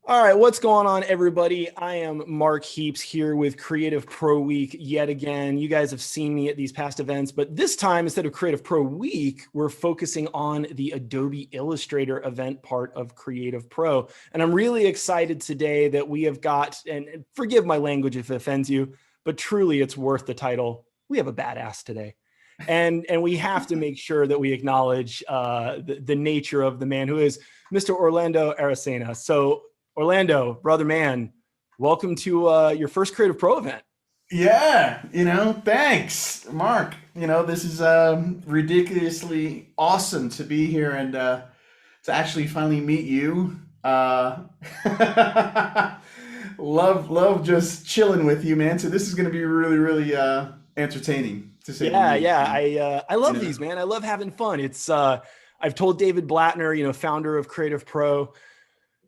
All right, what's going on, everybody? I am Mark Heaps here with Creative Pro Week yet again. You guys have seen me at these past events, but this time, instead of Creative Pro Week, we're focusing on the Adobe Illustrator event part of Creative Pro. And I'm really excited today that we have got, and forgive my language if it offends you, but truly it's worth the title. We have a badass today. And we have to make sure that we acknowledge the nature of the man who is Mr. Orlando Arocena. So Orlando, brother man, welcome to your first Creative Pro event. Yeah, thanks, Mark. This is ridiculously awesome to be here and to actually finally meet you. Love just chilling with you, man. So this is going to be really, really entertaining to say the Yeah, least. yeah, And, I you love know, these, man. I love having fun. It's I've told David Blattner, founder of Creative Pro,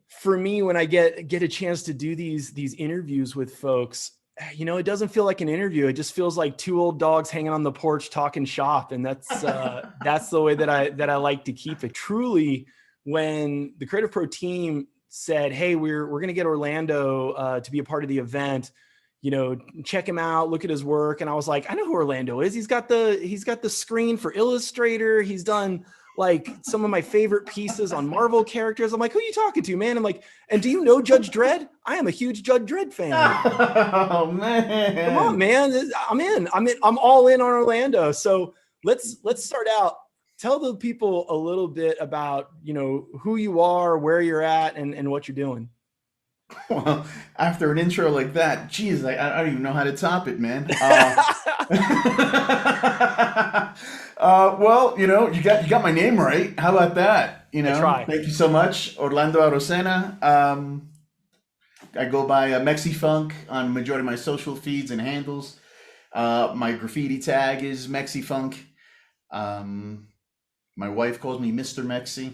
for me when I get a chance to do these interviews with folks, it doesn't feel like an interview. It just feels like two old dogs hanging on the porch talking shop, and that's the way that I like to keep it. Truly, when the Creative Pro team said, "Hey, we're going to get Orlando to be a part of the event," check him out, look at his work, and I was like, I know who Orlando is. He's got the screen for Illustrator. He's done like some of my favorite pieces on Marvel characters. I'm like, who are you talking to, man? I'm like, and do you know Judge Dredd? I am a huge Judge Dredd fan. oh Come on, man. man. I'm in. I'm all in on Orlando. So let's start out. Tell the people a little bit about, who you are, where you're at, and what you're doing. Well, after an intro like that, geez, I don't even know how to top it, man. Well, you got my name right. How about that? I try. Thank you so much, Orlando Arocena. I go by Mexi Funk on majority of my social feeds and handles. My graffiti tag is Mexi Funk. Um, my wife calls me Mr. Mexi.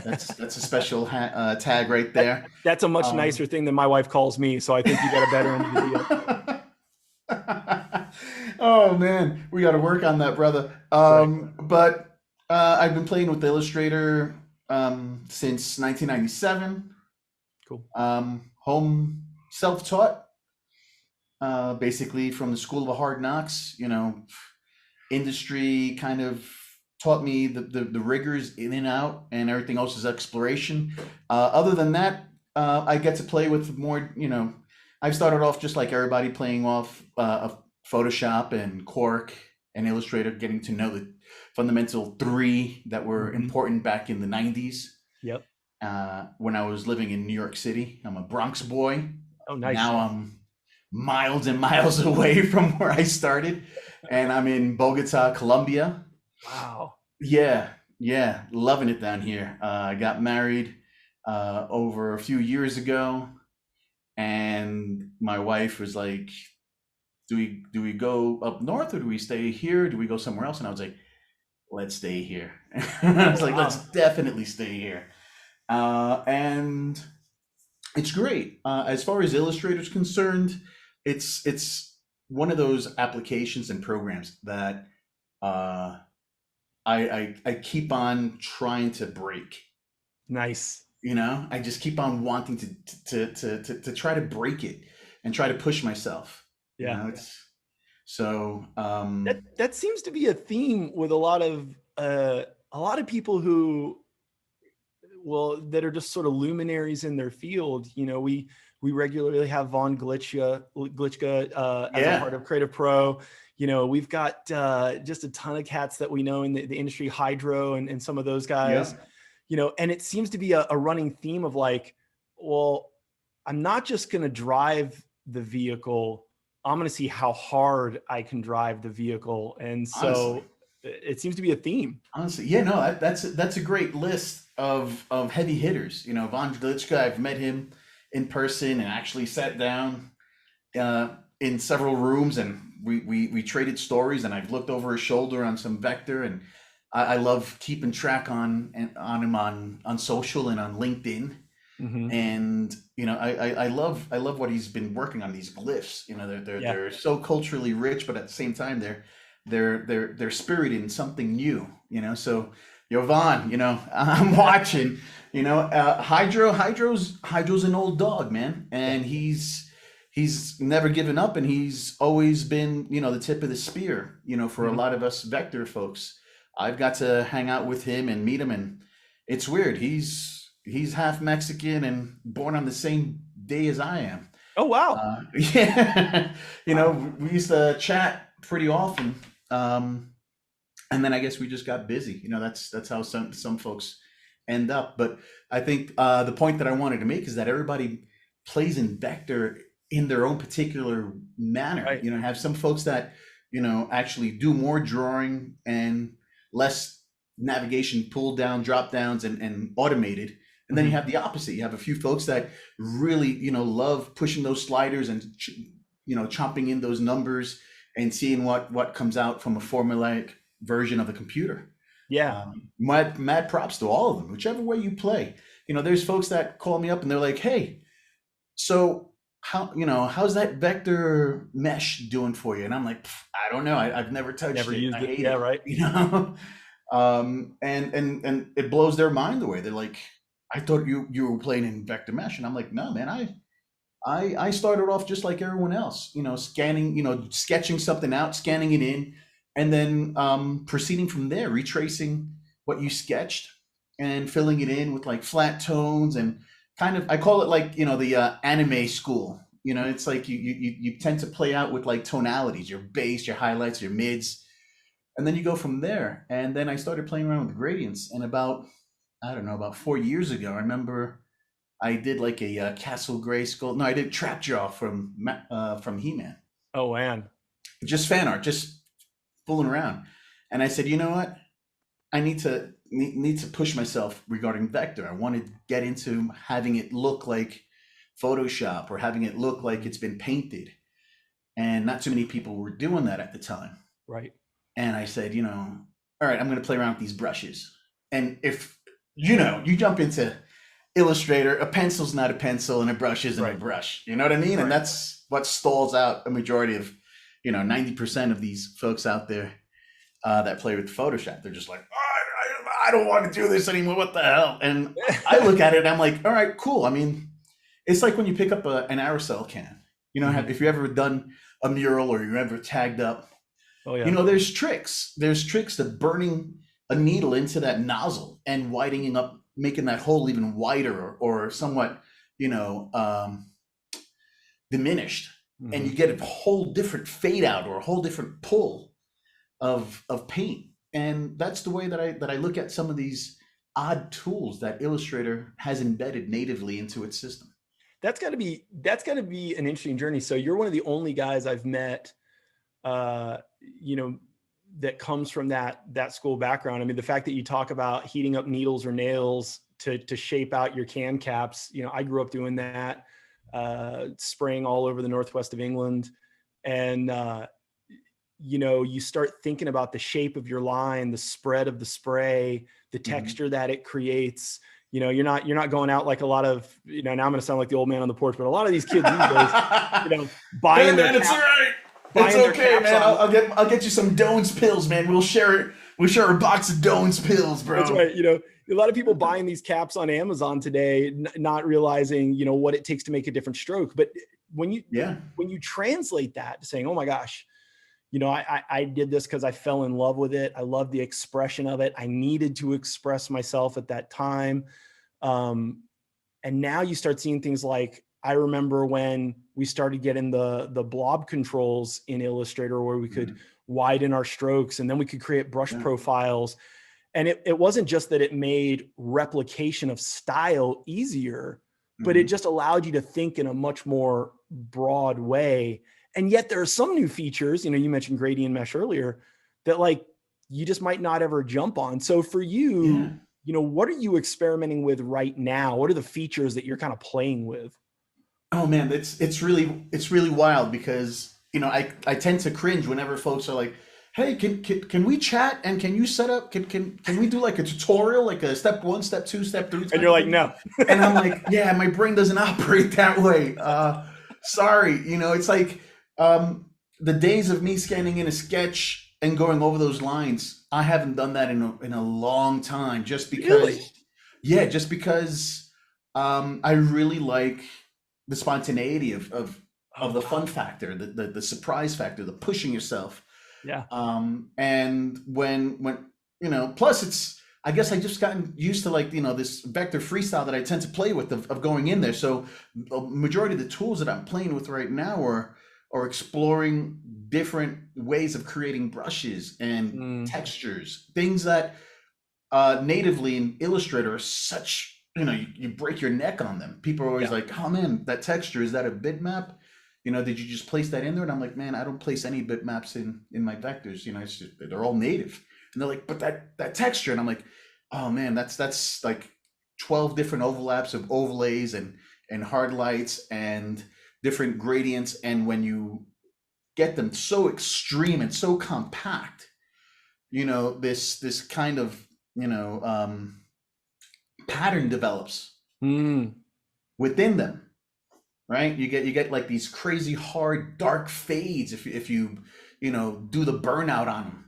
That's a special tag right there. That's a much Um, nicer thing than my wife calls me. So I think you got a better end of the deal. oh man, we got to work on that, brother. Right. But I've been playing with Illustrator since 1997. Cool. Home self-taught, basically from the School of Hard Knocks. Industry kind of taught me the rigors in and out, and everything else is exploration. Other than that, I get to play with more. I started off just like everybody, playing off of Photoshop and Quark and Illustrator, getting to know the fundamental three that were Mm-hmm. important back in the 90s. Yep. When I was living in New York City. I'm a Bronx boy. Oh, nice. Now I'm miles and miles away from where I started, and I'm in Bogota, Colombia. Wow. Yeah, yeah, loving it down here. I got married over a few years ago, and my wife was like, "Do we go up north, or do we stay here? Do we go somewhere else?" And I was like, "Let's stay here." I was Oh, like, "Let's wow. definitely stay here." And it's great. As far as Illustrator is concerned, it's one of those applications and programs that uh, I keep on trying to break. Nice. I just keep on wanting to try to break it and try to push myself. Yeah. It's so That seems to be a theme with a lot of people who, well, that are just sort of luminaries in their field. We regularly have Von Glitchka as a yeah, part of Creative Pro. We've got just a ton of cats that we know in the industry, Hydro and some of those yeah. guys. And it seems to be a running theme of like, well, I'm not just going to drive the vehicle. I'm going to see how hard I can drive the vehicle. And Honestly, so it seems to be a theme. honestly, yeah. No, that's a great list of heavy hitters. Von Glitchka, I've met him in person and actually sat down in several rooms, and we traded stories, and I've looked over his shoulder on some vector, and I love keeping track on him on social and on LinkedIn. Mm-hmm. And I love what he's been working on, these glyphs. They're Yeah. they're so culturally rich, but at the same time they're spirited in something new. So yo, Vaughn, I'm watching. Hydro's an old dog, man, and he's never given up, and he's always been, the tip of the spear, for a lot of us vector folks. I've got to hang out with him and meet him, and it's weird. He's half Mexican and born on the same day as I am. Oh, wow. Yeah, we used to chat pretty often, and then I guess we just got busy. That's how some folks end up. But I think the point that I wanted to make is that everybody plays in vector in their own particular manner. Right. Have some folks that actually do more drawing and less navigation, pull down, drop downs, and automated. And then you have the opposite. You have a few folks that really love pushing those sliders and chomping in those numbers and seeing what comes out from a formulaic version of the computer. Yeah. Mad props to all of them, whichever way you play. There's folks that call me up and they're like, hey, so how's that vector mesh doing for you? And I'm like, I don't know. I've never touched it. Used I it. hate Yeah, it. right. And it blows their mind away. They're like, I thought you were playing in vector mesh. And I'm like, no, man, I started off just like everyone else, scanning, sketching something out, scanning it in, and then proceeding from there, retracing what you sketched and filling it in with like flat tones and kind of, I call it like, the anime school. It's like you tend to play out with like tonalities, your base, your highlights, your mids, and then you go from there. And then I started playing around with the gradients, and about 4 years ago, I remember I did like a Castle Grayskull. No, I did Trap Jaw from He-Man. Oh, man. Just fan art, just fooling around. And I said, you know what? I need to push myself regarding vector. I want to get into having it look like Photoshop or having it look like it's been painted. And not too many people were doing that at the time. Right. And I said, all right, I'm going to play around with these brushes. And if, you jump into Illustrator, a pencil's not a pencil and a brush isn't a brush. You know what I mean? Right. And that's what stalls out a majority of, 90% of these folks out there that play with Photoshop. They're just like, I don't want to do this anymore. What the hell? And I look at it and I'm like, all right, cool. I mean, it's like when you pick up an aerosol can. If you ever done a mural or you're ever tagged up, there's tricks. There's tricks to burning a needle into that nozzle and widening up, making that hole even wider or somewhat, diminished. Mm-hmm. And you get a whole different fade out or a whole different pull of paint. And that's the way that I look at some of these odd tools that Illustrator has embedded natively into its system. That's got to be an interesting journey. So you're one of the only guys I've met, that comes from that school background. I mean, the fact that you talk about heating up needles or nails to shape out your can caps, I grew up doing that, spraying all over the northwest of England. And, you start thinking about the shape of your line, the spread of the spray, the texture that it creates. You're not going out like a lot of, now I'm going to sound like the old man on the porch, but a lot of these kids these days, buying their it's all right. It's okay, man. I'll get you some Doan's pills, man. We'll share a box of Doan's pills, bro. That's right. A lot of people buying these caps on Amazon today, not realizing, what it takes to make a different stroke. But when you translate that to saying, oh my gosh, I did this because I fell in love with it. I love the expression of it. I needed to express myself at that time. And now you start seeing things like, I remember when we started getting the blob controls in Illustrator where we could widen our strokes and then we could create brush profiles. And it wasn't just that it made replication of style easier, but it just allowed you to think in a much more broad way. And yet there are some new features, you mentioned gradient mesh earlier, that like you just might not ever jump on. So for you, what are you experimenting with right now? What are the features that you're kind of playing with? Oh man, it's really wild because I tend to cringe whenever folks are like, hey, can we chat and can you set up can we do like a tutorial, like a step 1, step 2, step 3? And you're like, no. And I'm like, yeah, my brain doesn't operate that way. Sorry, it's like the days of me scanning in a sketch and going over those lines, I haven't done that in a long time, just Really? because, yeah, just because I really like the spontaneity Oh, of the wow. fun factor, the surprise factor, the pushing yourself. Yeah. And when plus it's, I guess I just gotten used to, like, this vector freestyle that I tend to play with, of going in there. So the majority of the tools that I'm playing with right now are exploring different ways of creating brushes and Mm, textures, things that natively in Illustrator are such, you break your neck on them. People are always yeah. like, oh man, that texture, is that a bitmap? Did you just place that in there? And I'm like, man, I don't place any bitmaps in my vectors. It's just, they're all native. And they're like, but that texture. And I'm like, oh man, that's like 12 different overlaps of overlays and hard lights and different gradients. And when you get them so extreme and so compact, this kind of, pattern develops Mm, within them, right? You get like these crazy hard dark fades if you do the burnout on them,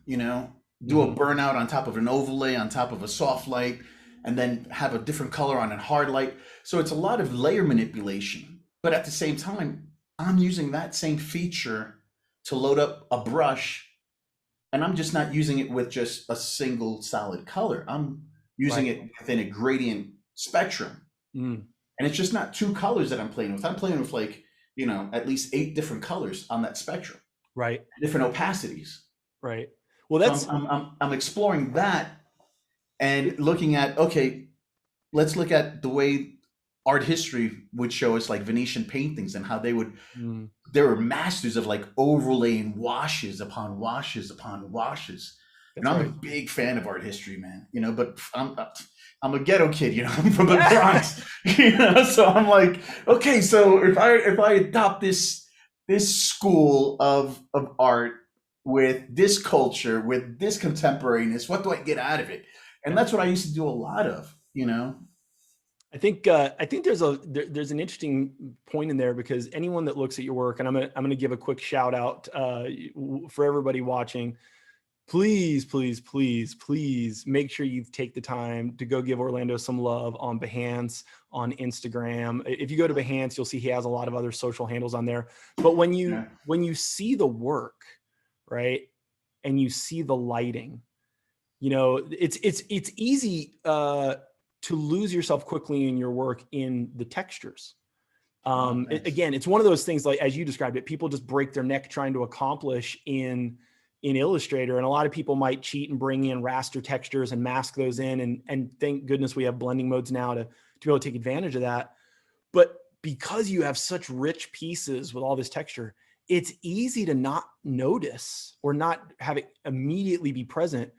do a mhm. burnout on top of an overlay on top of a soft light, and then have a different color on a hard light. So it's a lot of layer manipulation, but at the same time, I'm using that same feature to load up a brush, and I'm just not using it with just a single solid color. I'm using Right. it within a gradient spectrum. Mm, And it's just not two colors that I'm playing with. I'm playing with, like, at least 8 different colors on that spectrum, right. different opacities. Right. Well, So that's I'm exploring that it. and looking at, okay, let's look at the way art history would show us, like Venetian paintings, and how Mm, they were masters of, like, overlaying washes upon washes upon washes. And that's I'm a right. big fan of art history, man. But I'm a ghetto kid. I'm from the Bronx. So I'm like, okay, so if I adopt this school of art with this culture, with this contemporaneous, what do I get out of it? And Yeah. that's what I used to do a lot of. I think there's an interesting point in there, because anyone that looks at your work, and I'm gonna give a quick shout out for everybody watching. Please, please, please, please make sure you take the time to go give Orlando some love on Behance, on Instagram. If you go to Behance, you'll see he has a lot of other social handles on there. But when you Yeah. when you see the work, right, and you see the lighting, it's easy to lose yourself quickly in your work in the textures. Oh, thanks. Again, it's one of those things, like as you described it, people just break their neck trying to accomplish in Illustrator. And a lot of people might cheat and bring in raster textures and mask those in. And thank goodness we have blending modes now to be able to take advantage of that. But because you have such rich pieces with all this texture, it's easy to not notice or not have it immediately be present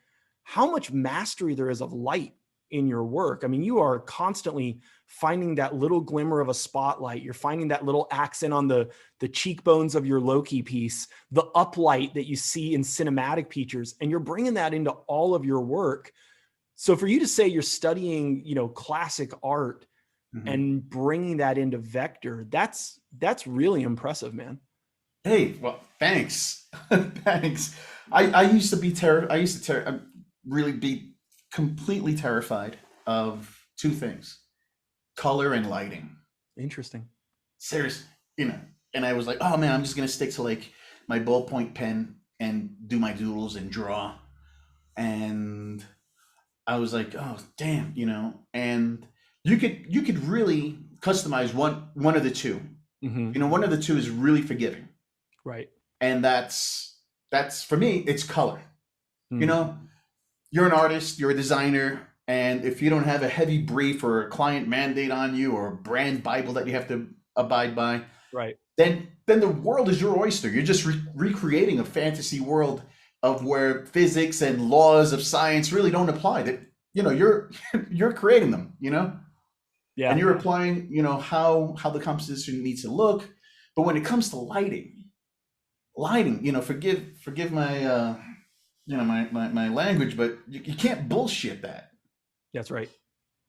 how much mastery there is of light in your work. I mean, you are constantly finding that little glimmer of a spotlight. You're finding that little accent on the cheekbones of your Loki piece, the uplight that you see in cinematic features, and you're bringing that into all of your work. So for you to say you're studying, classic art Mhm. and bringing that into vector, that's really impressive, man. Hey, well, thanks. Thanks. I used to be I used to really be completely terrified of two things: color and lighting. Interesting. Seriously, you know. And I was like, oh man, I'm just gonna stick to, like, my ballpoint pen and do my doodles and draw. And I was like, oh damn. And you could really customize one of the two. Hmm. One of the two is really forgiving, Right. and that's for me, it's color. you Mm. know you're an artist, you're a designer, and if you don't have a heavy brief or a client mandate on you, or a brand bible that you have to abide by, Right. then the world is your oyster. You're just recreating a fantasy world of where physics and laws of science really don't apply. That you're you're creating them, and Yeah. you're applying, how the composition needs to look. But when it comes to lighting, forgive my my language, but you can't bullshit that. That's right.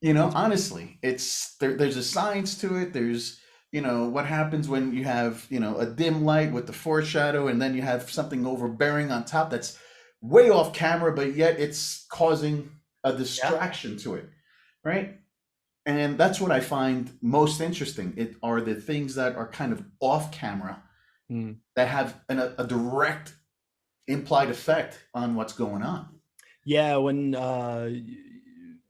That's right. Honestly, there's a science to it. There's, what happens when you have, a dim light with the foreshadow, and then you have something overbearing on top that's way off camera, but yet it's causing a Yeah. distraction to it, right? And that's what I find most interesting. It are the things that are kind of off camera Mm. that have a direct implied effect on what's going on. Yeah, when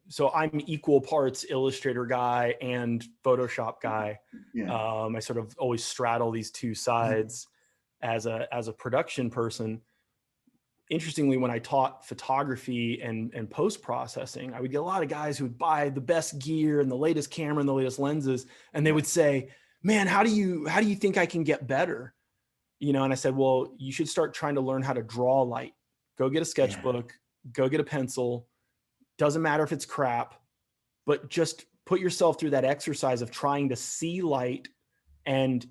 so I'm equal parts Illustrator guy and Photoshop guy. Yeah. I sort of always straddle these two sides as a production person. Interestingly, when I taught photography and post processing, I would get a lot of guys who would buy the best gear and the latest camera and the latest lenses, and they would say, "Man, how do you think I can get better?" And I said, "Well, you should start trying to learn how to draw light. Go get a Yeah. sketchbook, go get a pencil. Doesn't matter if it's crap, but just put yourself through that exercise of trying to see light and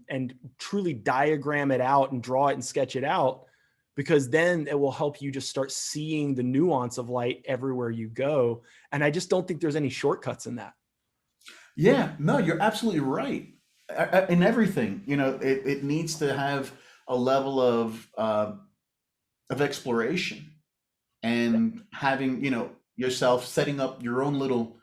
truly diagram it out and draw it and sketch it out, because then it will help you just start seeing the nuance of light everywhere you go." And I just don't think there's any shortcuts in that. Yeah, no, you're absolutely right. In everything, it needs to have a level of exploration and having, yourself setting up your own little,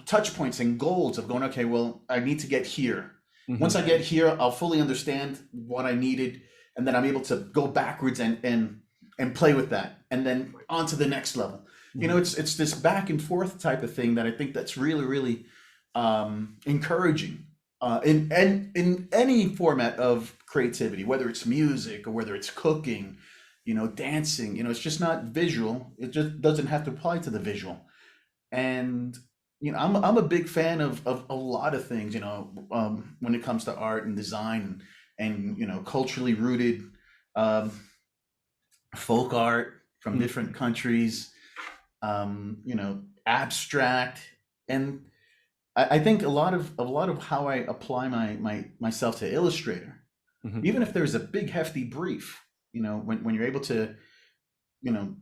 touch points and goals of going, okay, well, I need to get here. Once Mhm. I get here, I'll fully understand what I needed, and then I'm able to go backwards and play with that, and then on to the next level. Mhm. It's this back and forth type of thing that I think that's really, really encouraging in any format of creativity, whether it's music or whether it's cooking, dancing. It's just not visual. It just doesn't have to apply to the visual. And I'm a big fan of a lot of things. When it comes to art and design and culturally rooted um, folk art from different Mhm. countries. Abstract, and I think a lot of how I apply myself to Illustrator, Mhm. even if there's a big hefty brief, when you're able to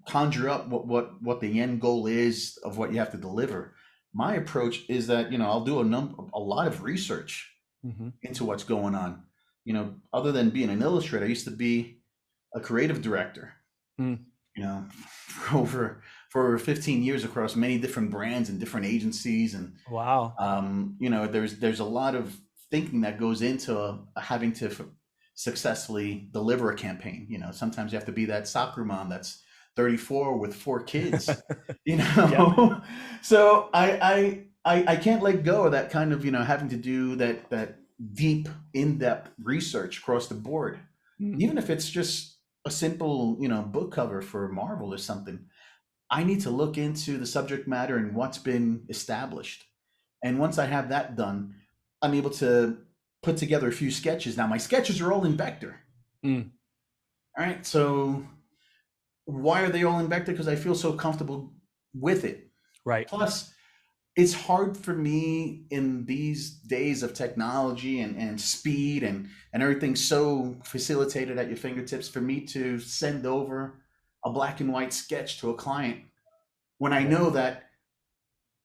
conjure up what the end goal is of what you have to deliver. My approach is that I'll do a lot of research Mhm. into what's going on. Other than being an illustrator, I used to be a creative director. Mhm. You know, for over 15 years across many different brands and different agencies, and Wow. there's a lot of thinking that goes into having to successfully deliver a campaign. Sometimes you have to be that soccer mom that's 34 with 4 kids. Yep. So I can't let go of that kind of having to do that deep in-depth research across the board, Mhm. even if it's just a simple book cover for Marvel or something. I need to look into the subject matter and what's been established. And once I have that done, I'm able to put together a few sketches. Now, my sketches are all in vector. Mm. All right. So, why are they all in vector? Because I feel so comfortable with it. Right. Plus, it's hard for me in these days of technology and speed and everything so facilitated at your fingertips for me to send over a black and white sketch to a client when I Right. know that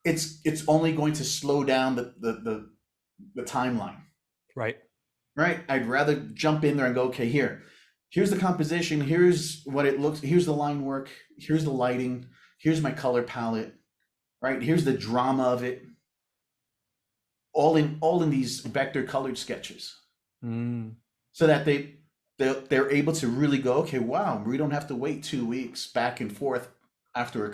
it's only going to slow down the timeline, Right. right? I'd rather jump in there and go, okay, here's the composition, here's what it looks, here's the line work, here's the lighting, here's my color palette, right? Here's the drama of it, all in these vector colored sketches, Mm. so that they're able to really go, okay, wow, we don't have to wait 2 weeks back and forth after a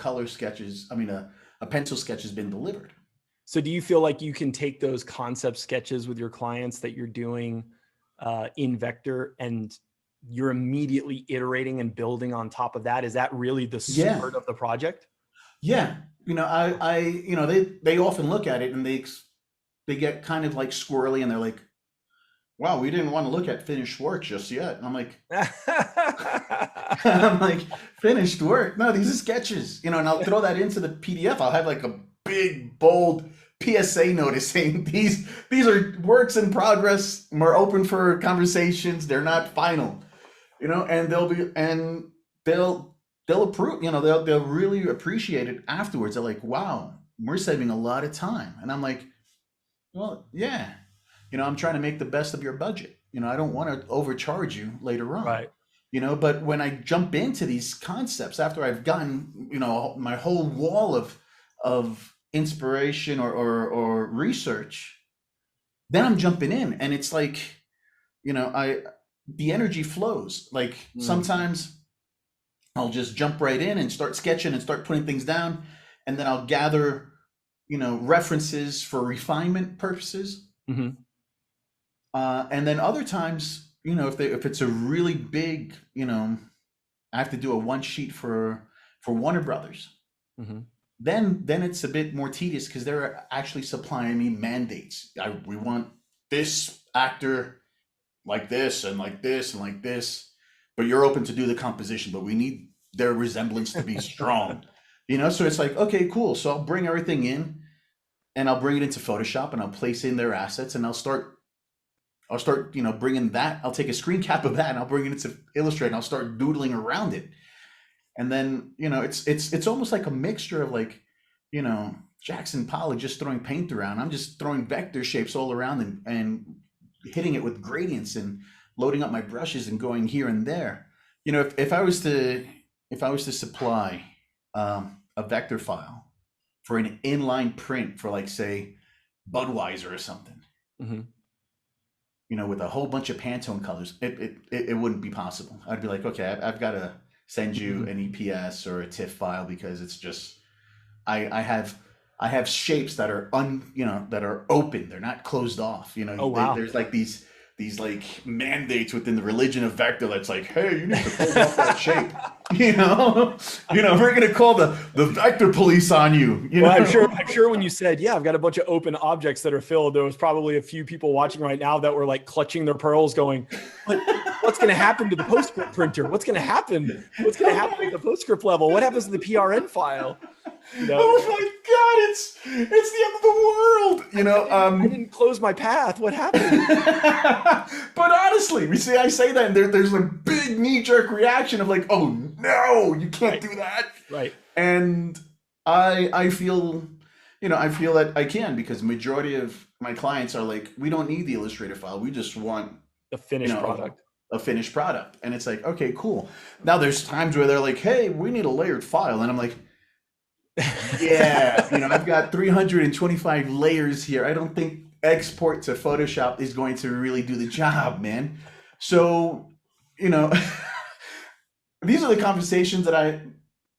pencil sketch has been delivered. So do you feel like you can take those concept sketches with your clients that you're doing in vector, and you're immediately iterating and building on top of that? Is that really the Yeah. start of the project? Yeah, they often look at it and they get kind of like squirrely, and they're like, "Wow, we didn't want to look at finished work just yet." And I'm like, I'm like, finished work? No, these are sketches, and I'll throw that into the PDF. I'll have like a big bold PSA notice saying these are works in progress. We're open for conversations. They're not final, and they'll they'll approve, they'll really appreciate it afterwards. They're like, wow, we're saving a lot of time. And I'm like, well, yeah, I'm trying to make the best of your budget. I don't want to overcharge you later on. Right. But when I jump into these concepts after I've gotten, my whole wall of inspiration or research, then I'm jumping in, and it's like, the energy flows. Like sometimes I'll just jump right in and start sketching and start putting things down, and then I'll gather, references for refinement purposes. Mm-hmm. And then other times, if it's a really big, I have to do a one sheet for Warner Brothers. Mm-hmm. Then it's a bit more tedious because they're actually supplying me mandates. We want this actor like this and like this and like this, but you're open to do the composition, but we need their resemblance to be strong. So it's like, okay, cool. So I'll bring everything in, and I'll bring it into Photoshop, and I'll place in their assets, and I'll start bringing that. I'll take a screen cap of that, and I'll bring it into Illustrator, and I'll start doodling around it. And then, it's almost like a mixture of like, Jackson Pollock just throwing paint around. I'm just throwing vector shapes all around and hitting it with gradients and loading up my brushes and going here and there. If I was to supply a vector file for an inline print for, like, say, Budweiser or something, with a whole bunch of Pantone colors, it wouldn't be possible. I'd be like, okay, I've got to send you an EPS or a TIFF file, because it's just, I have shapes that are that are open. They're not closed off. Oh, wow. There's like these like mandates within the religion of vector that's like, hey, you need to close off that shape. We're gonna call the vector police on you. Well, I'm sure when you said, yeah, I've got a bunch of open objects that are filled, there was probably a few people watching right now that were like clutching their pearls going, what's going to happen to the PostScript printer? What's going to happen? What's going to happen at the PostScript level? What happens to the PRN file? Oh my God, it's the end of the world. I didn't close my path. What happened? But honestly, I say that, and there's a big knee-jerk reaction of like, oh no, you can't do that. Right. And I feel that I can, because majority of my clients are like, we don't need the Illustrator file. We just want the finished product. A finished product. And it's like, okay, cool. Now there's times where they're like, hey, we need a layered file. And I'm like, yeah, I've got 325 layers here. I don't think export to Photoshop is going to really do the job, man. So, these are the conversations that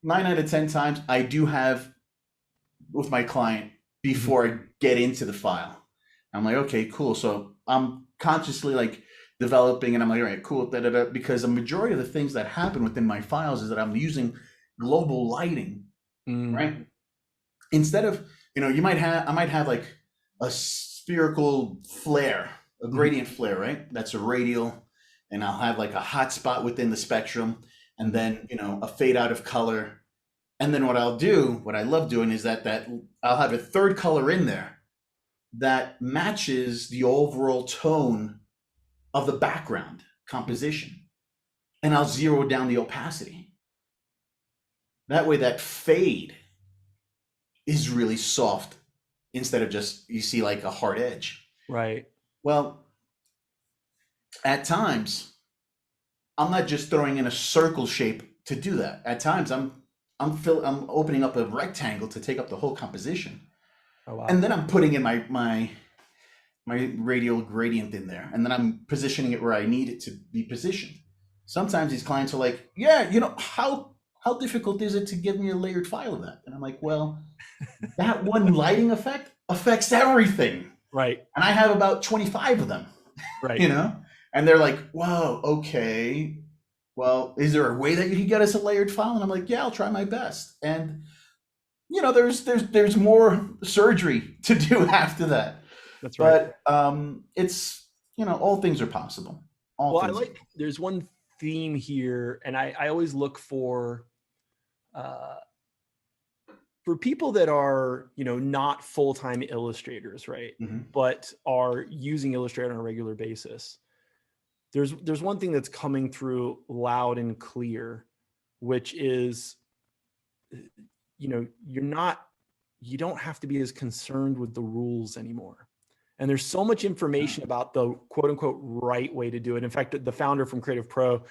9 out of 10 times I do have with my client before I get into the file. I'm like, okay, cool. So I'm consciously like developing, and I'm like, all right, cool, because a majority of the things that happen within my files is that I'm using global lighting. Right. Instead of, I might have like a spherical flare, a gradient flare, right? That's a radial, and I'll have like a hot spot within the spectrum, and then, a fade out of color. And then what I love doing is that I'll have a third color in there that matches the overall tone of the background composition. And I'll zero down the opacity. That way that fade is really soft, instead of just, you see like a hard edge. Right. Well, at times, I'm not just throwing in a circle shape to do that. At times, I'm opening up a rectangle to take up the whole composition. Oh, wow. And then I'm putting in my radial gradient in there, and then I'm positioning it where I need it to be positioned. Sometimes these clients are like, yeah, how difficult is it to give me a layered file of that? And I'm like, well, that one lighting effect affects everything. Right. And I have about 25 of them. Right. And they're like, whoa, okay. Well, is there a way that you can get us a layered file? And I'm like, yeah, I'll try my best. And there's more surgery to do after that. That's right. But it's, all things are possible. There's one theme here, and I always look for people that are, not full-time illustrators, right? But are using Illustrator on a regular basis. There's one thing that's coming through loud and clear, which is, you don't have to be as concerned with the rules anymore. And there's so much information about the quote unquote right way to do it. In fact, the founder from CreativePro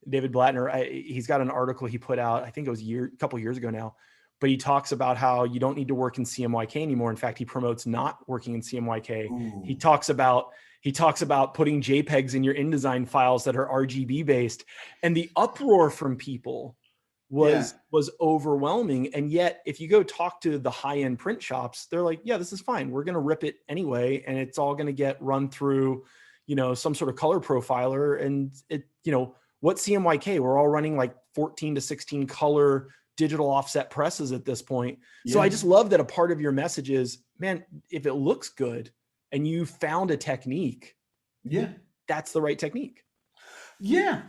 David Blattner, he's got an article he put out, I think it was a couple years ago now, but he talks about how you don't need to work in CMYK anymore. In fact, he promotes not working in CMYK. Ooh. He talks about putting JPEGs in your InDesign files that are RGB based, and the uproar from people was overwhelming. And yet, if you go talk to the high-end print shops, they're like, yeah, this is fine. We're going to rip it anyway, and it's all going to get run through, some sort of color profiler. And what CMYK? We're all running like 14 to 16 color digital offset presses at this point. So I just love that a part of your message is, man, if it looks good and you found a technique, that's the right technique. Yeah.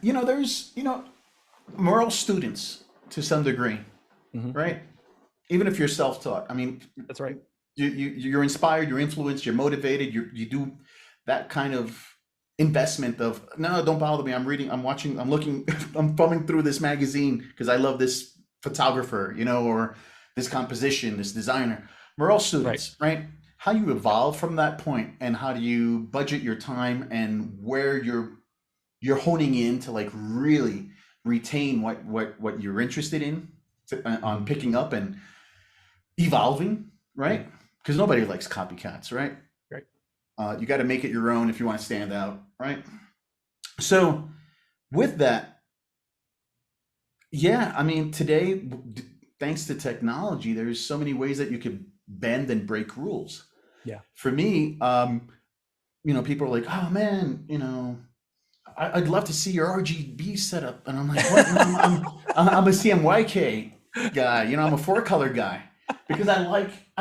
We're all students to some degree, right? Even if you're self-taught. I mean, that's right. You're inspired, you're influenced, you're motivated, you do that kind of investment of, no, don't bother me. I'm reading, I'm watching, I'm looking, I'm thumbing through this magazine because I love this photographer, or this composition, this designer. We're all students, right? How you evolve from that point, and how do you budget your time, and where you're honing in to like really retain what you're interested in on picking up and evolving, right? Because nobody likes copycats, right? Right. You got to make it your own if you want to stand out, right? So with that, I mean, today, thanks to technology, there's so many ways that you could bend and break rules. Yeah. For me, people are like, oh man, I'd love to see your RGB setup. And I'm like, what? I'm a CMYK guy, I'm a 4-color guy, because I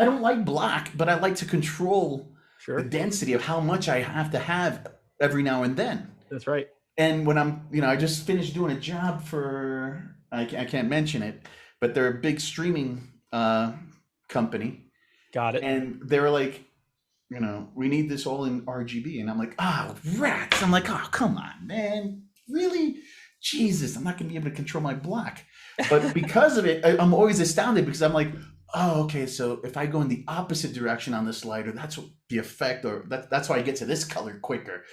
don't like black, but I like to control the density of how much I have to have every now and then. That's right. And when I just finished doing a job for, I can't mention it, but they're a big streaming company. Got it. And they were like, we need this all in RGB. And I'm like, rats. I'm like, oh, come on, man. Really? Jesus, I'm not going to be able to control my black. But because of it, I'm always astounded, because I'm like, oh, okay, so if I go in the opposite direction on the slider, that's what the effect, or that's why I get to this color quicker.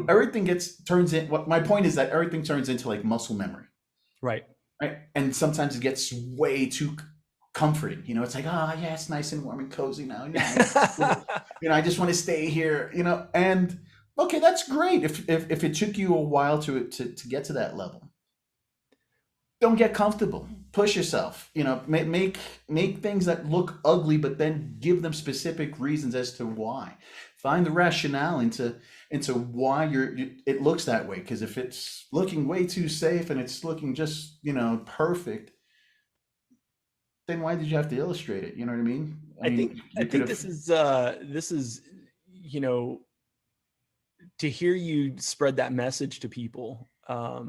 Everything turns in. What my point is, that everything turns into like muscle memory. Right. And sometimes it gets way too comforting. It's like, it's nice and warm and cozy now. I just want to stay here. And okay, that's great. If it took you a while to get to that level, don't get comfortable. Push yourself. Make things that look ugly, but then give them specific reasons as to why. Find the rationale into why it looks that way. Because if it's looking way too safe and it's looking just perfect, then why did you have to illustrate it? You know what I mean? I think this is to hear you spread that message to people. I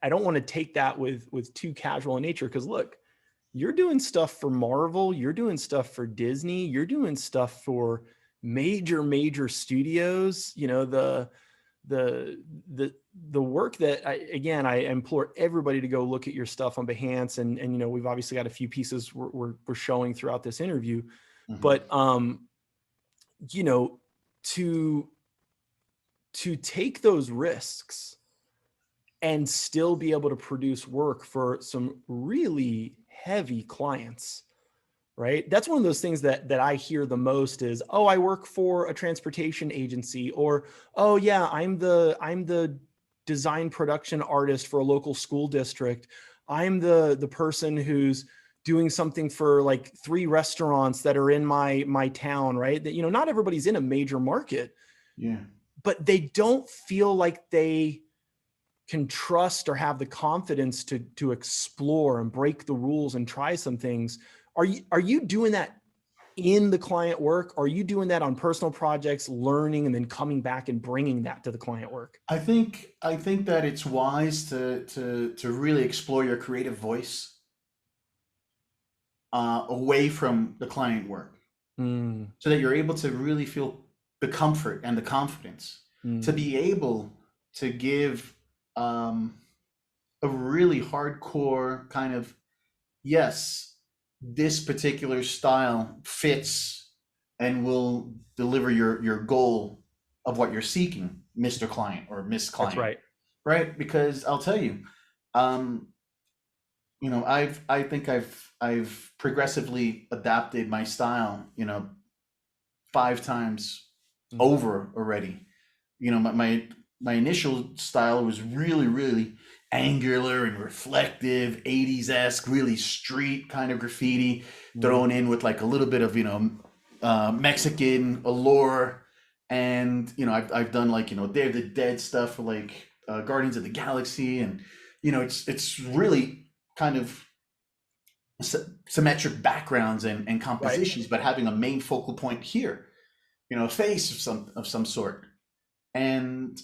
don't want to take that with too casual a nature, because look, you're doing stuff for Marvel, you're doing stuff for Disney, you're doing stuff for major studios. The work that I implore everybody to go look at your stuff on Behance, and we've obviously got a few pieces we're showing throughout this interview, but to take those risks and still be able to produce work for some really heavy clients, right? That's one of those things that I hear the most is, oh, I work for a transportation agency, or, oh yeah, I'm the design production artist for a local school district. I'm the person who's doing something for like 3 restaurants that are in my town, right? That, not everybody's in a major market, but they don't feel like they can trust or have the confidence to explore and break the rules and try some things. Are you doing that in the client work? Are you doing that on personal projects, learning, and then coming back and bringing that to the client work? I think that it's wise to really explore your creative voice away from the client work, so that you're able to really feel the comfort and the confidence to be able to give a really hardcore kind of, yes, this particular style fits and will deliver your goal of what you're seeking, Mr. Client or Miss Client. That's right. right? Because I'll tell you, um, I think I've progressively adapted my style, 5 times Mhm. over already. My initial style was really, really angular and reflective, 80s-esque, really street kind of graffiti, Mhm. thrown in with like a little bit of, Mexican allure. And, I've done like, Day of the Dead stuff for like Guardians of the Galaxy. And, it's really kind of symmetric backgrounds and Right. compositions, but having a main focal point here, a face of some sort. And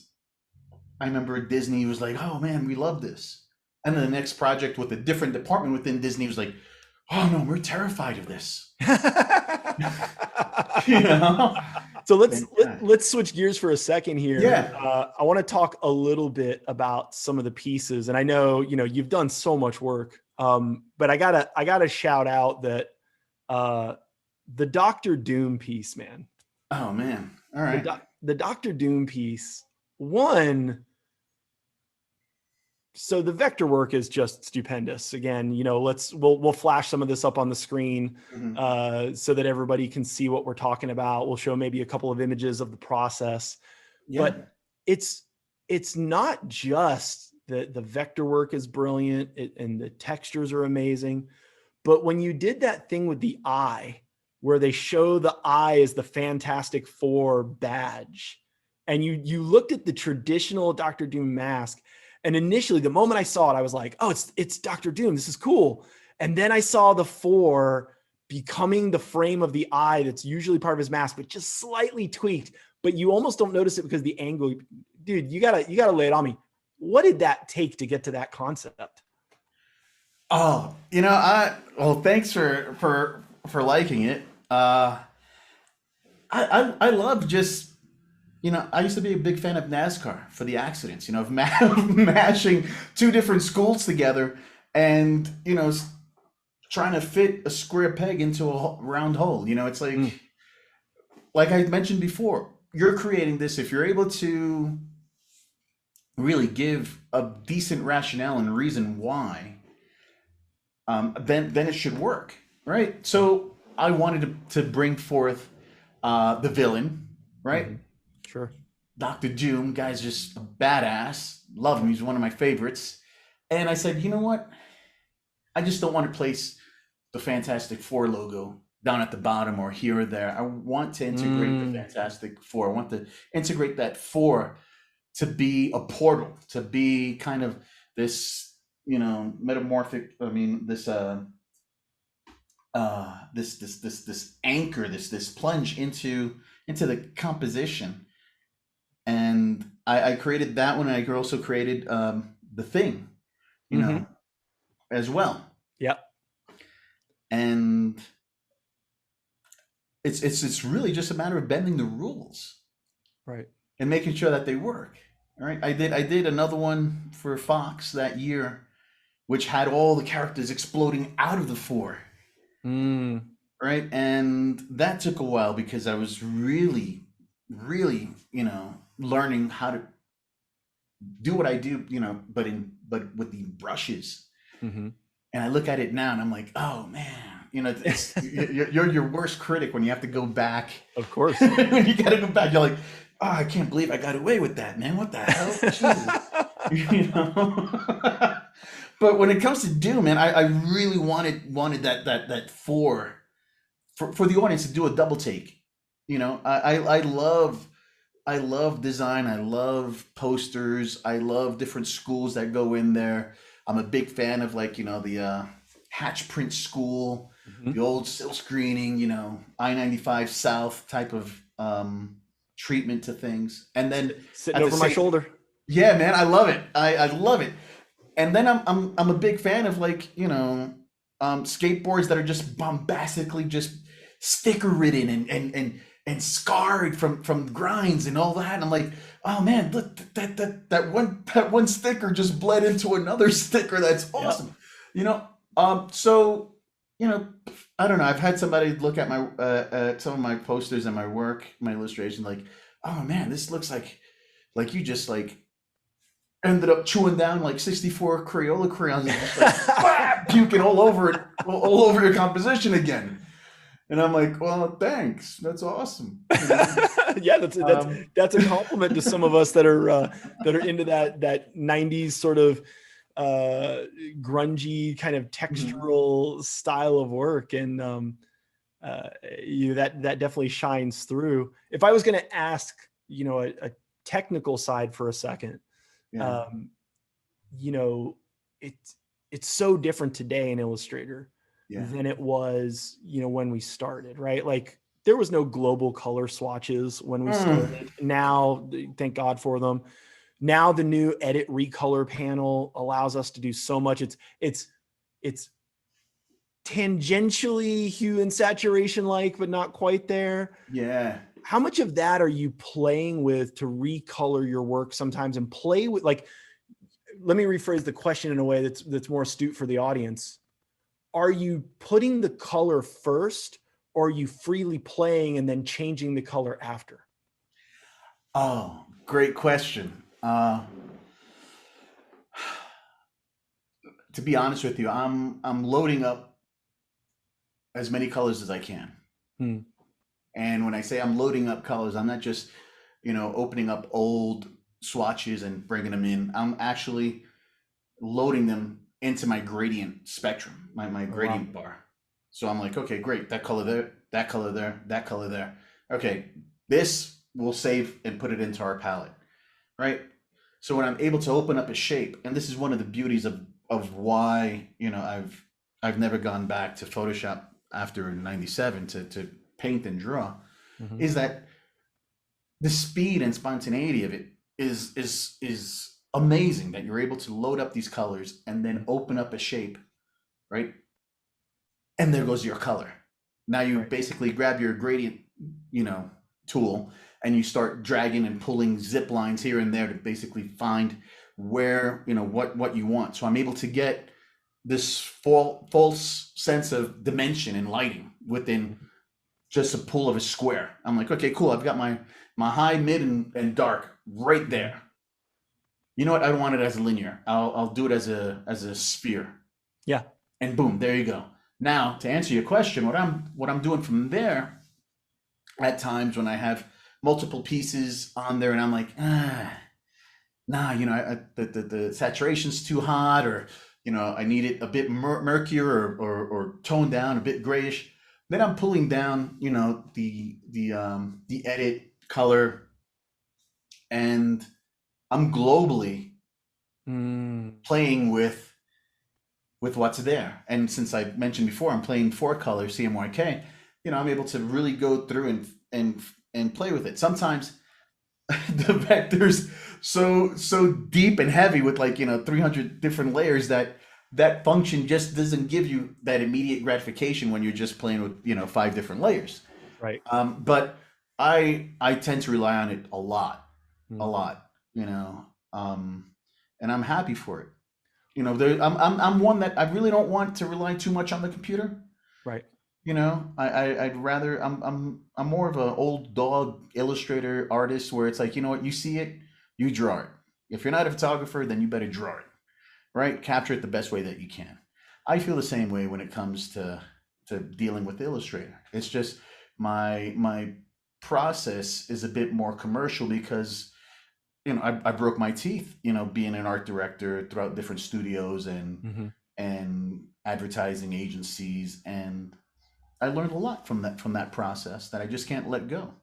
I remember Disney was like, "Oh man, we love this." And then the next project with a different department within Disney was like, "Oh no, we're terrified of this." you know? So And, let's switch gears for a second here. yeah. I want to talk a little bit about some of the pieces, and I know you've done so much work, but I gotta shout out that uh, the Doctor Doom piece, man. Oh man. All The right. doc, the Doctor Doom piece. One, so the vector work is just stupendous. Again, we'll flash some of this up on the screen Mhm. so that everybody can see what we're talking about. We'll show maybe a couple of images of the process, Yeah. but it's not just the vector work is brilliant and the textures are amazing, but when you did that thing with the eye, where they show the eye as the Fantastic Four badge, and you looked at the traditional Doctor Doom mask, and initially, the moment I saw it, I was like, "Oh, it's Doctor Doom. This is cool." And then I saw the four becoming the frame of the eye that's usually part of his mask, but just slightly tweaked. But you almost don't notice it because the angle. Dude, you gotta lay it on me. What did that take to get to that concept? Oh, well, thanks for liking it. I love just I used to be a big fan of NASCAR for the accidents, of of mashing two different schools together and, trying to fit a square peg into a round hole. It's Mm, like I mentioned before, you're creating this. If you're able to really give a decent rationale and reason why, then it should work, right? So I wanted to bring forth the villain, right? mm-hmm. Sure. Dr. Doom, guy's just a badass. Love him. He's one of my favorites. And I said, you know what? I just don't want to place the Fantastic Four logo down at the bottom or here or there. I want to integrate the Mm, Fantastic Four. I want to integrate that four to be a portal, to be kind of this, metamorphic. I mean, this anchor, this plunge into the composition. And I created that one, and I also created the thing, you mm-hmm. know, as well. Yep. And it's really just a matter of bending the rules Right. and making sure that they work. All right, I did another one for Fox that year, which had all the characters exploding out of the four. Mm, Right, and that took a while because I was really, really, learning how to do what I do, but with the brushes. mm-hmm. And I look at it now and I'm like, oh man, it's you're your worst critic when you have to go back. Of course. When you got to go back, you're like, oh, I can't believe I got away with that, man. What the hell, Jesus, you know. But when it comes to Doom, man, I really wanted that for the audience to do a double take. I love design. I love posters. I love different schools that go in there. I'm a big fan of like, the Hatch Print School, Mhm. the old silk screening, I-95 South type of treatment to things. And then Sitting at the over my same, shoulder. yeah, man, I love it. I love it. And then I'm a big fan of like, skateboards that are just bombastically just sticker ridden and scarred from grinds and all that. And I'm like, oh man, look, that one sticker just bled into another sticker. That's Yep. awesome. So I don't know. I've had somebody look at my some of my posters and my work, my illustration, like, oh man, this looks like you just like ended up chewing down like 64 Crayola crayons and just like puking all over it, all over your composition again. And I'm like, well, thanks. That's awesome. You know? Yeah, that's a compliment to some of us that are into that 90s sort of grungy kind of textural style of work. And that definitely shines through. If I was going to ask, a technical side for a second, Yeah. It's so different today in Illustrator Yeah. than it was, when we started, right? Like there was no global color swatches when we started. Now, thank God for them. Now the new edit recolor panel allows us to do so much. It's tangentially hue and saturation like, but not quite there. Yeah. How much of that are you playing with to recolor your work sometimes and play with, like, let me rephrase the question in a way that's more astute for the audience. Are you putting the color first, or are you freely playing and then changing the color after? Oh, great question. To be honest with you, I'm loading up as many colors as I can. And when I say I'm loading up colors, I'm not just, opening up old swatches and bringing them in. I'm actually loading them into my gradient spectrum, my gradient bar. So I'm like, okay, great. That color there, that color there, that color there. Okay, this we'll save and put it into our palette, right? So when I'm able to open up a shape, and this is one of the beauties of why, I've never gone back to Photoshop after '97 to paint and draw, is that the speed and spontaneity of it is amazing, that you're able to load up these colors and then open up a shape, right? And there goes your color. Now you basically grab your gradient, tool, and you start dragging and pulling zip lines here and there to basically find where, what you want. So I'm able to get this false sense of dimension and lighting within just a pull of a square. I'm like, okay, cool. I've got my high, mid, and dark right there. You know what? I don't want it as a linear. I'll do it as a sphere. Yeah. And boom, there you go. Now, to answer your question, what I'm doing from there, at times when I have multiple pieces on there and I'm like, nah, the saturation's too hot, or I need it a bit murkier or toned down, a bit grayish. Then I'm pulling down, the edit color, and I'm globally playing with what's there. And since I mentioned before, I'm playing 4-color CMYK, I'm able to really go through and play with it. Sometimes the vector's so deep and heavy with 300 different layers that function just doesn't give you that immediate gratification when you're just playing with 5 different layers. Right. But I tend to rely on it a lot, and I'm happy for it. I'm one that I really don't want to rely too much on the computer. Right. I'd rather, I'm more of an old dog illustrator artist, where it's like, what, you see it, you draw it. If you're not a photographer, then you better draw it, right? Capture it the best way that you can. I feel the same way when it comes to dealing with Illustrator. It's just my process is a bit more commercial because, I broke my teeth, being an art director throughout different studios and advertising agencies, and I learned a lot from that process that I just can't let go.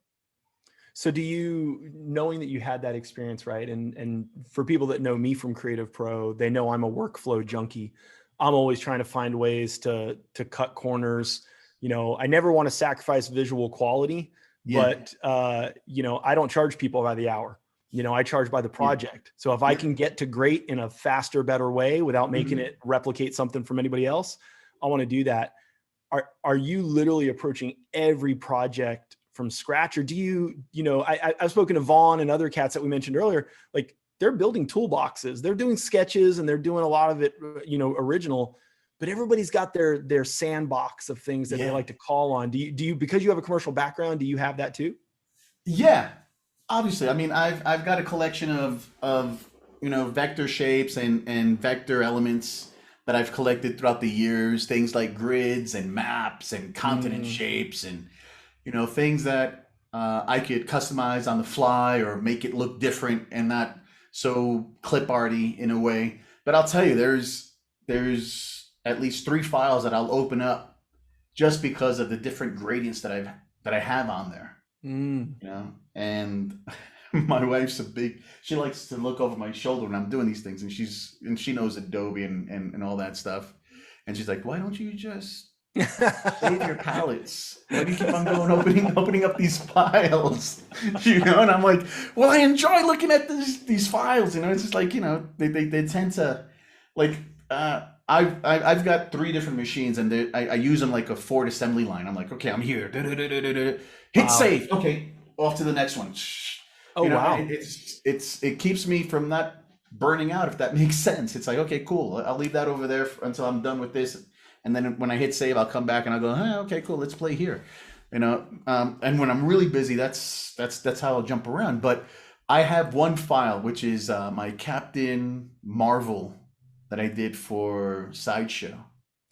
So do you, knowing that you had that experience, right? And for people that know me from CreativePro, they know I'm a workflow junkie. I'm always trying to find ways to cut corners. I never want to sacrifice visual quality, but I don't charge people by the hour. I charge by the project. So if I can get to great in a faster, better way without making it replicate something from anybody else, I want to do that. Are you literally approaching every project from scratch, or do you, I've spoken to Vaughn and other cats that we mentioned earlier, like they're building toolboxes, they're doing sketches, and they're doing a lot of it, original, but everybody's got their sandbox of things that they like to call on. Do you, because you have a commercial background, do you have that too? Yeah, obviously. I mean, I've got a collection of vector shapes and vector elements that I've collected throughout the years, things like grids and maps and continent shapes and, things that I could customize on the fly or make it look different and not so clip arty in a way. But I'll tell you, there's at least 3 files that I'll open up just because of the different gradients that I have on there. And my wife's she likes to look over my shoulder when I'm doing these things, and she knows Adobe and all that stuff. And she's like, why don't you just save your palettes? Why do you keep on going opening up these files? And I'm like, well, I enjoy looking at these files. It's just like, they tend to like, I've got 3 different machines, and I use them like a Ford assembly line. I'm like, okay, I'm here. Hit save. Okay, off to the next one. Wow. It keeps me from not burning out, if that makes sense. It's like, okay, cool. I'll leave that over there until I'm done with this, and then when I hit save, I'll come back and I'll go, okay, cool. Let's play here. And when I'm really busy, that's how I'll jump around. But I have one file, which is my Captain Marvel that I did for Sideshow.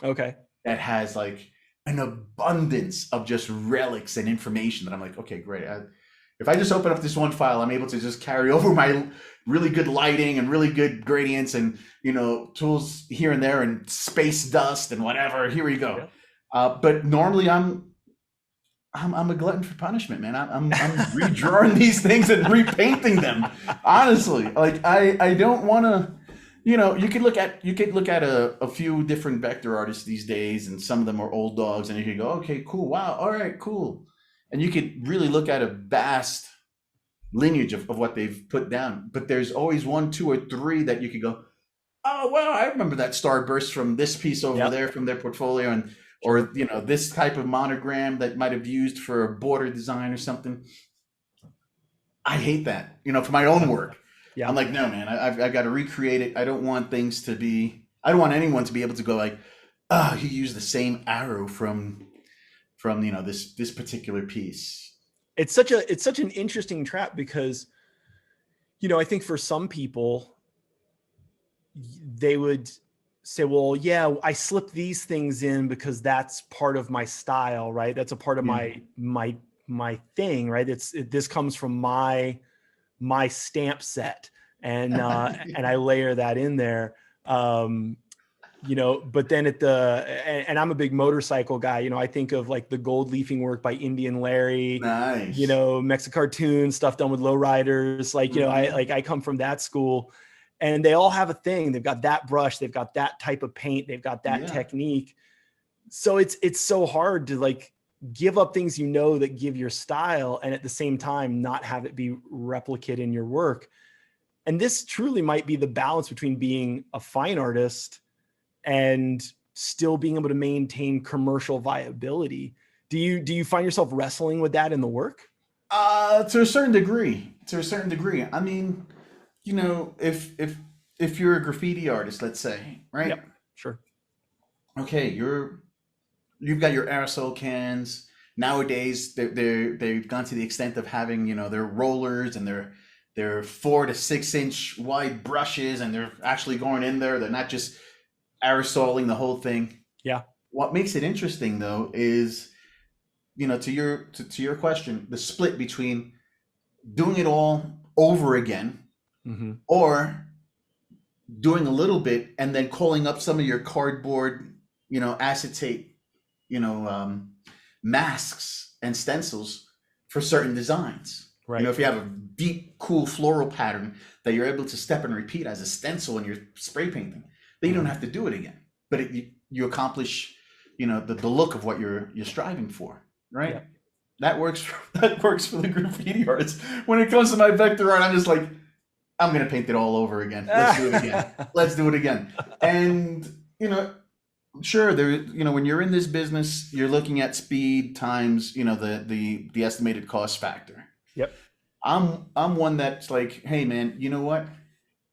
Okay. That has like an abundance of just relics and information that I'm like, okay, great. If I just open up this one file, I'm able to just carry over my really good lighting and really good gradients and, tools here and there and space dust and whatever. Here we go. Yeah. But normally I'm a glutton for punishment, man. I'm redrawing these things and repainting them. Honestly, like I don't want to. You could look at a few different vector artists these days, and some of them are old dogs, and you could go, okay, cool, wow, all right, cool, and you could really look at a vast lineage of what they've put down. But there's always 1, 2, or 3 that you could go, oh wow, I remember that starburst from this piece over there from their portfolio, or this type of monogram that might have used for a border design or something. I hate that, for my own work. Yeah. I'm like, no, man, I've got to recreate it. I don't want anyone to be able to go like, oh, he used the same arrow from this particular piece. It's such an interesting trap because, I think for some people, they would say, well, yeah, I slip these things in because that's part of my style, right? That's a part of my thing, right? This comes from my stamp set. And and I layer that in there, but then and I'm a big motorcycle guy. I think of like the gold leafing work by Indian Larry, nice. Mexicartoon stuff done with lowriders. Like, I come from that school, and they all have a thing. They've got that brush, they've got that type of paint, they've got that technique. So it's so hard to like give up things that give your style, and at the same time not have it be replicated in your work. And this truly might be the balance between being a fine artist and still being able to maintain commercial viability. Do you find yourself wrestling with that in the work? To a certain degree. I mean, if you're a graffiti artist, let's say, right? Yep, sure. Okay, you've got your aerosol cans. Nowadays, they've gone to the extent of having, their rollers and their 4 to 6 inch wide brushes, and they're actually going in there. They're not just aerosoling the whole thing. Yeah. What makes it interesting though is, to your question, the split between doing it all over again, or doing a little bit and then calling up some of your cardboard, acetate, masks and stencils for certain designs. Right. If you have a deep, cool floral pattern that you're able to step and repeat as a stencil when you're spray painting, then you don't have to do it again. But you accomplish, the look of what you're striving for, right? Yeah. That works for the graffiti artists. When it comes to my vector art, I'm just like, I'm gonna paint it all over again. Let's do it again. And sure, when you're in this business, you're looking at speed times, the estimated cost factor. Yep. I'm one that's like, hey man, you know what?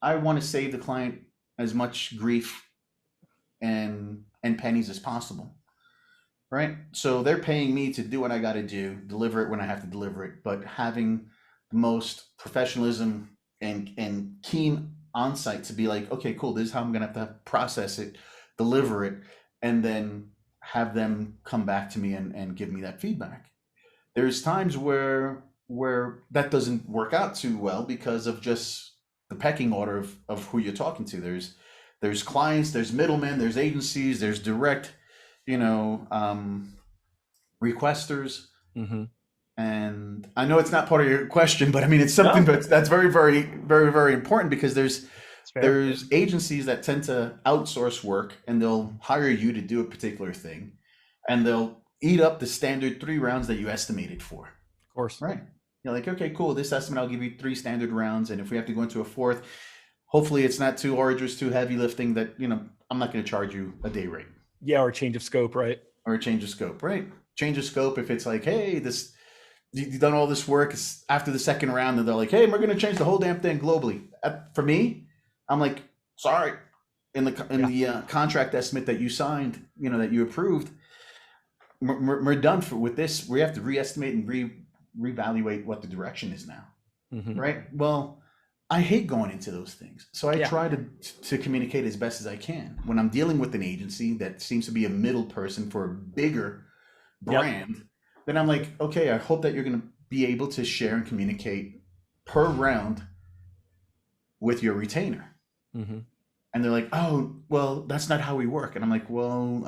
I want to save the client as much grief and pennies as possible. Right? So they're paying me to do what I got to do, deliver it when I have to deliver it, but having the most professionalism and keen on site to be like, okay, cool, this is how I'm gonna have to process it, deliver it, and then have them come back to me and give me that feedback. There's times where that doesn't work out too well because of just the pecking order of who you're talking to. There's clients, there's middlemen, there's agencies, there's direct, requesters. Mm-hmm. And I know it's not part of your question, but I mean, it's something that's very, very, very, very important, because there's agencies that tend to outsource work, and they'll hire you to do a particular thing, and they'll eat up the standard 3 rounds that you estimated for. Of course. Right. You're like, okay, cool. This estimate, I'll give you 3 standard rounds. And if we have to go into a 4th, hopefully it's not too arduous, too heavy lifting that, I'm not going to charge you a day rate. Yeah. Or change of scope. Right. Or a change of scope. Right. Change of scope. If it's like, hey, you've done all this work, it's after the 2nd round, and they're like, hey, we're going to change the whole damn thing globally. For me, I'm like, sorry, in the contract estimate that you signed, that you approved, we're done with this. We have to re-estimate and reevaluate what the direction is now. Mm-hmm. Right. Well, I hate going into those things. So I try to communicate as best as I can. When I'm dealing with an agency that seems to be a middle person for a bigger brand, then I'm like, okay, I hope that you're going to be able to share and communicate per round with your retainer. Mm-hmm. And they're like, oh, well, that's not how we work. And I'm like, well,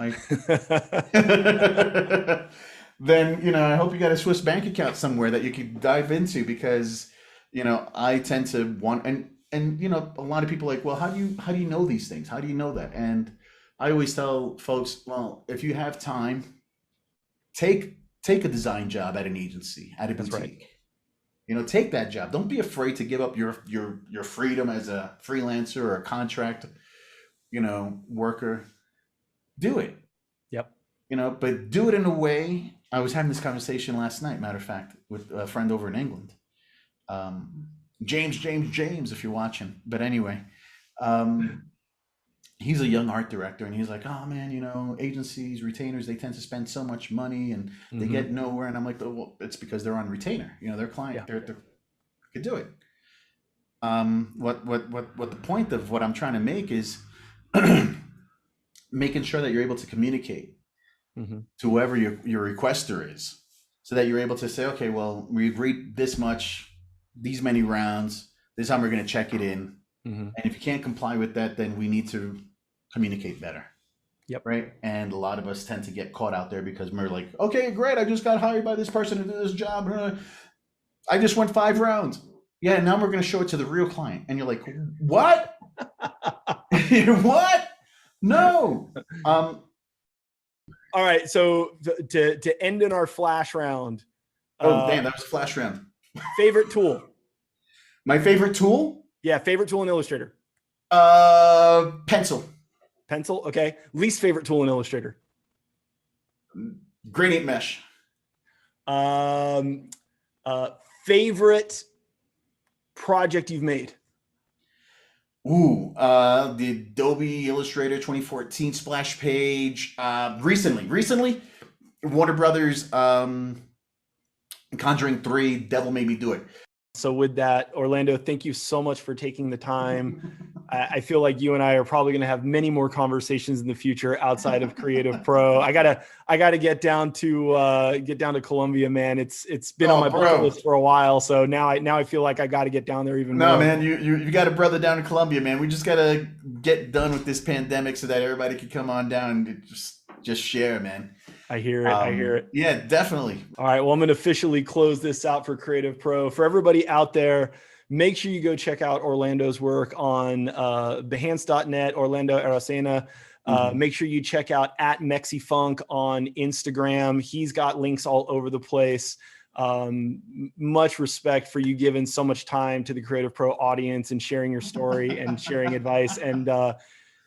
then, I hope you got a Swiss bank account somewhere that you could dive into, because, I tend to want, and a lot of people are like, well, how do you know these things? How do you know that? And I always tell folks, well, if you have time, take a design job at an agency, at a boutique. Right. Take that job. Don't be afraid to give up your freedom as a freelancer or a contract, worker. Do it. Yep. But do it in a way. I was having this conversation last night, matter of fact, with a friend over in England. James, if you're watching. But anyway, he's a young art director, and he's like, oh man, agencies, retainers, they tend to spend so much money and they get nowhere. And I'm like, well, it's because they're on retainer, their client, they could do it. What the point of what I'm trying to make is making sure that you're able to communicate to whoever your requester is, so that you're able to say, okay, well, we agreed this much, these many rounds, this time we're going to check it in. And if you can't comply with that, then we need to communicate better. Yep. Right. And a lot of us tend to get caught out there because we're like, okay, great, I just got hired by this person to do this job. I just went 5 rounds. Yeah, now we're going to show it to the real client. And you're like, what? What? No. All right. So to end in our flash round. Damn, that was a flash round. Favorite tool? My favorite tool? Yeah, favorite tool in Illustrator. Pencil. Pencil, okay. Least favorite tool in Illustrator? Gradient mesh. Favorite project you've made? The Adobe Illustrator 2014 splash page. Recently, Warner Brothers, Conjuring 3, Devil Made Me Do It. So with that, Orlando, thank you so much for taking the time. I feel like you and I are probably going to have many more conversations in the future outside of CreativePro. I gotta get down to Colombia, man. It's been on my bucket list for a while. So now I feel like I got to get down there even more. No, man, you got a brother down in Colombia, man. We just got to get done with this pandemic so that everybody can come on down and just share, man. I hear it. Yeah, definitely. All right. Well, I'm going to officially close this out for CreativePro. For everybody out there, make sure you go check out Orlando's work on Behance.net, Orlando Arocena. Make sure you check out @MexiFunk on Instagram. He's got links all over the place. Much respect for you giving so much time to the CreativePro audience and sharing your story and sharing advice. And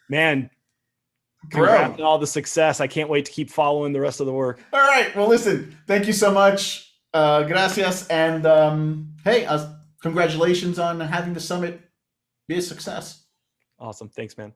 man, congrats on all the success. I can't wait to keep following the rest of the work. All right. Well, listen, thank you so much. Gracias. And hey, congratulations on having the summit be a success. Awesome. Thanks, man.